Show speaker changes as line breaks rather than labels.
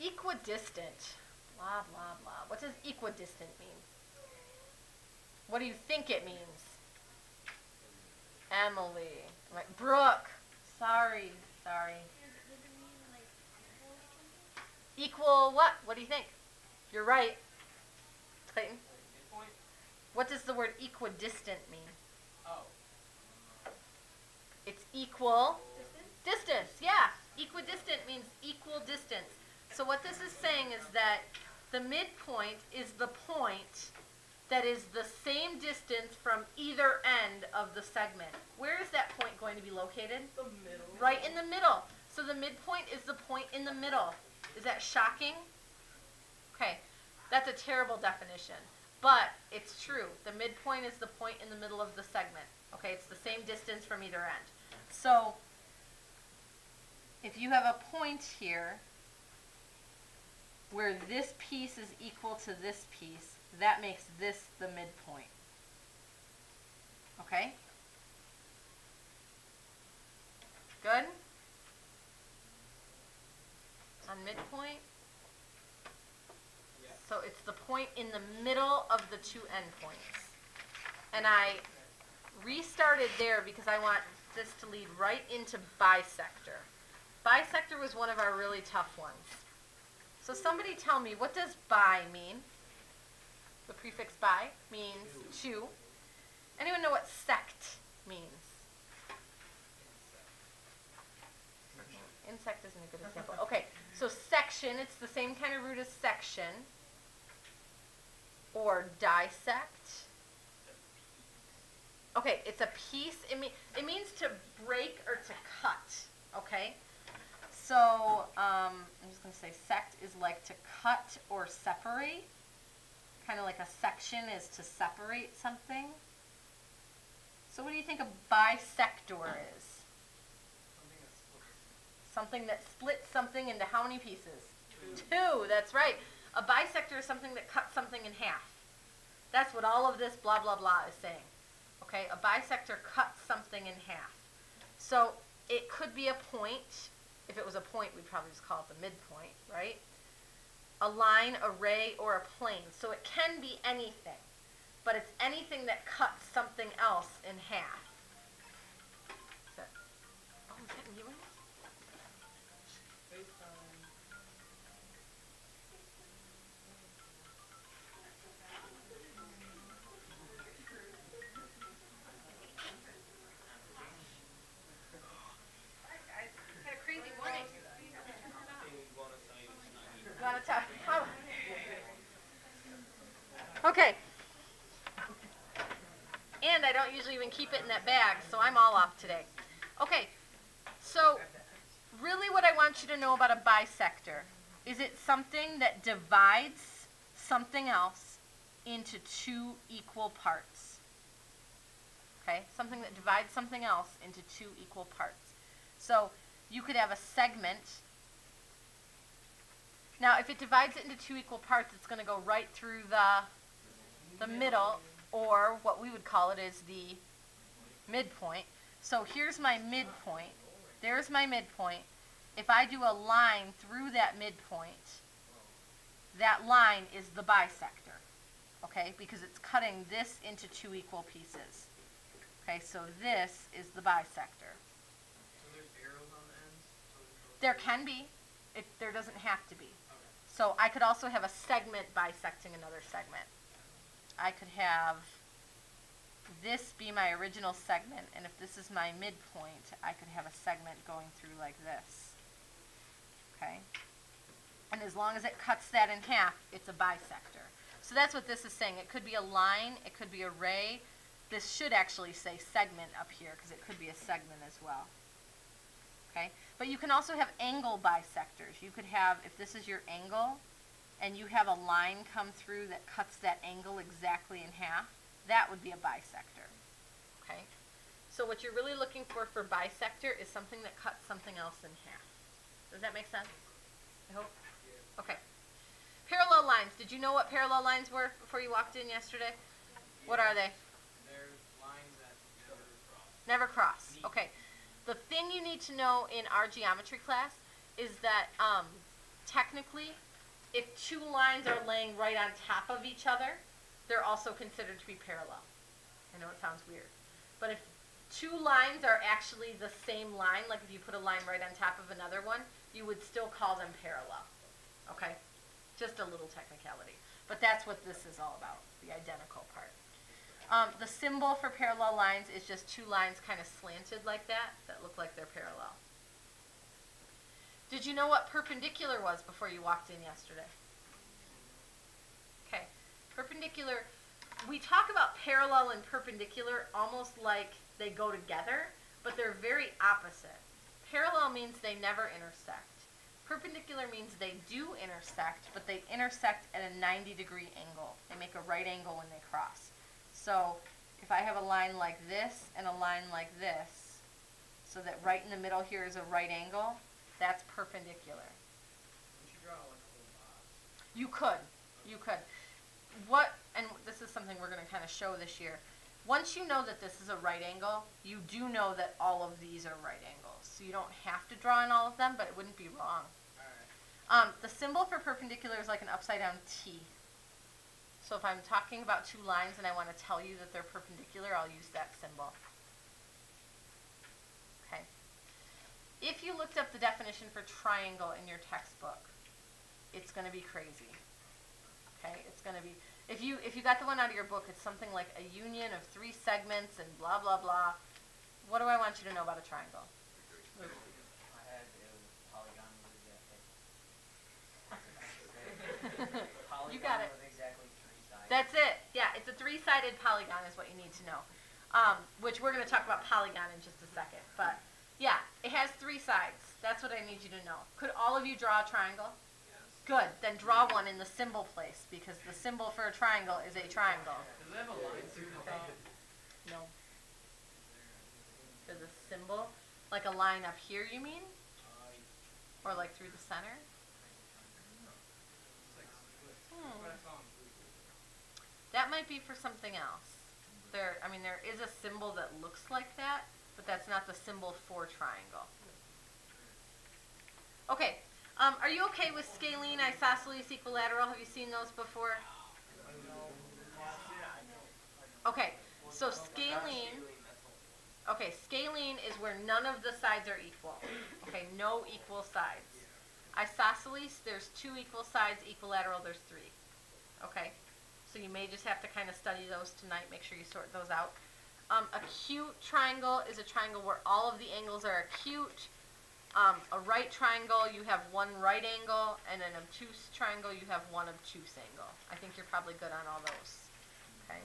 Equidistant. Blah, blah, blah. What does equidistant mean? What do you think it means? Emily. Right. Brooke. Sorry. Equal what? What do you think? You're right. Clayton?
Midpoint?
What does the word equidistant mean?
Oh.
It's equal distance. Yeah. Equidistant means equal distance. So what this is saying is that the midpoint is the point that is the same distance from either end of the segment. Where is that point going to be located?
The middle.
Right in the middle. So the midpoint is the point in the middle. Is that shocking? Okay, that's a terrible definition, but it's true. The midpoint is the point in the middle of the segment. Okay, it's the same distance from either end. So if you have a point here where this piece is equal to this piece, that makes this the midpoint. Okay? Good? On midpoint?
Yeah.
So it's the point in the middle of the two endpoints. And I restarted there because I want this to lead right into bisector. Bisector was one of our really tough ones. So somebody tell me, what does bi mean? The prefix bi means two. Anyone know what sect means? Insect isn't a good example. Okay, so section, it's the same kind of root as section. Or dissect. Okay, it's a piece. It means to break or to cut. Okay? So, I'm just going to say sect is like to cut or separate. Kind of like a section is to separate something. So what do you think a bisector is? Something that splits something into how many pieces? Two, that's right. A bisector is something that cuts something in half. That's what all of this blah, blah, blah is saying. Okay, a bisector cuts something in half. So it could be a point. If it was a point, we'd probably just call it the midpoint, right? A line, a ray, or a plane. So it can be anything. But it's anything that cuts something else in half. Is that, oh, is that you in it? Okay. And I don't usually even keep it in that bag, so I'm all off today. Okay, so really what I want you to know about a bisector is it's something that divides something else into two equal parts. Okay, something that divides something else into two equal parts. So you could have a segment. Now, if it divides it into two equal parts, it's going to go right through the middle, or what we would call it is the midpoint. So here's my midpoint. There's my midpoint. If I do a line through that midpoint, that line is the bisector, okay, because it's cutting this into two equal pieces. Okay, so this is the bisector.
So there's arrows on the ends?
There can be. There doesn't have to be. So I could also have a segment bisecting another segment. I could have this be my original segment, and if this is my midpoint, I could have a segment going through like this. Okay? And as long as it cuts that in half, it's a bisector. So that's what this is saying. It could be a line, it could be a ray. This should actually say segment up here, because it could be a segment as well. Okay? But you can also have angle bisectors. You could have, if this is your angle, and you have a line come through that cuts that angle exactly in half, that would be a bisector. Okay? So what you're really looking for bisector is something that cuts something else in half. Does that make sense? I hope? Okay. Parallel lines. Did you know what parallel lines were before you walked in yesterday? What are they?
They're lines that
Never cross. Okay. The thing you need to know in our geometry class is that technically, if two lines are laying right on top of each other, they're also considered to be parallel. I know it sounds weird. But if two lines are actually the same line, like if you put a line right on top of another one, you would still call them parallel. Okay? Just a little technicality. But that's what this is all about, the identical part. The symbol for parallel lines is just two lines kind of slanted like that look like they're parallel. Did you know what perpendicular was before you walked in yesterday? Okay. Perpendicular, we talk about parallel and perpendicular almost like they go together, but they're very opposite. Parallel means they never intersect. Perpendicular means they do intersect, but they intersect at a 90-degree angle. They make a right angle when they cross. So if I have a line like this and a line like this, so that right in the middle here is a right angle, that's perpendicular.
Would you draw like a whole box?
You could. You could. What, and this is something we're going to kind of show this year. Once you know that this is a right angle, you do know that all of these are right angles. So you don't have to draw in all of them, but it wouldn't be wrong.
Alright.
The symbol for perpendicular is like an upside down T. So if I'm talking about two lines and I want to tell you that they're perpendicular, I'll use that symbol. Okay. If you looked up the definition for triangle in your textbook, it's going to be crazy. Okay, it's going to be, if you got the one out of your book, it's something like a union of three segments and blah, blah, blah. What do I want you to know about a triangle?
I had polygon with exactly.
You got it.
With exactly 3 sides.
That's it. Yeah, it's a three-sided polygon is what you need to know. Which we're going to talk about polygon in just a second. But yeah, it has 3 sides. That's what I need you to know. Could all of you draw a triangle? Good. Then draw one in the symbol place, because the symbol for a triangle is a triangle.
Does it have a line through the top?
No. There's a symbol, like a line up here, you mean? Or like through the center? That might be for something else. There is a symbol that looks like that, but that's not the symbol for triangle. Okay. Are you okay with scalene, isosceles, equilateral? Have you seen those before? Okay, so scalene is where none of the sides are equal. Okay, no equal sides. Isosceles, there's 2 equal sides. Equilateral, there's 3. Okay, so you may just have to kind of study those tonight. Make sure you sort those out. Acute triangle is a triangle where all of the angles are acute. A right triangle, you have one right angle, and an obtuse triangle, you have one obtuse angle. I think you're probably good on all those. Okay.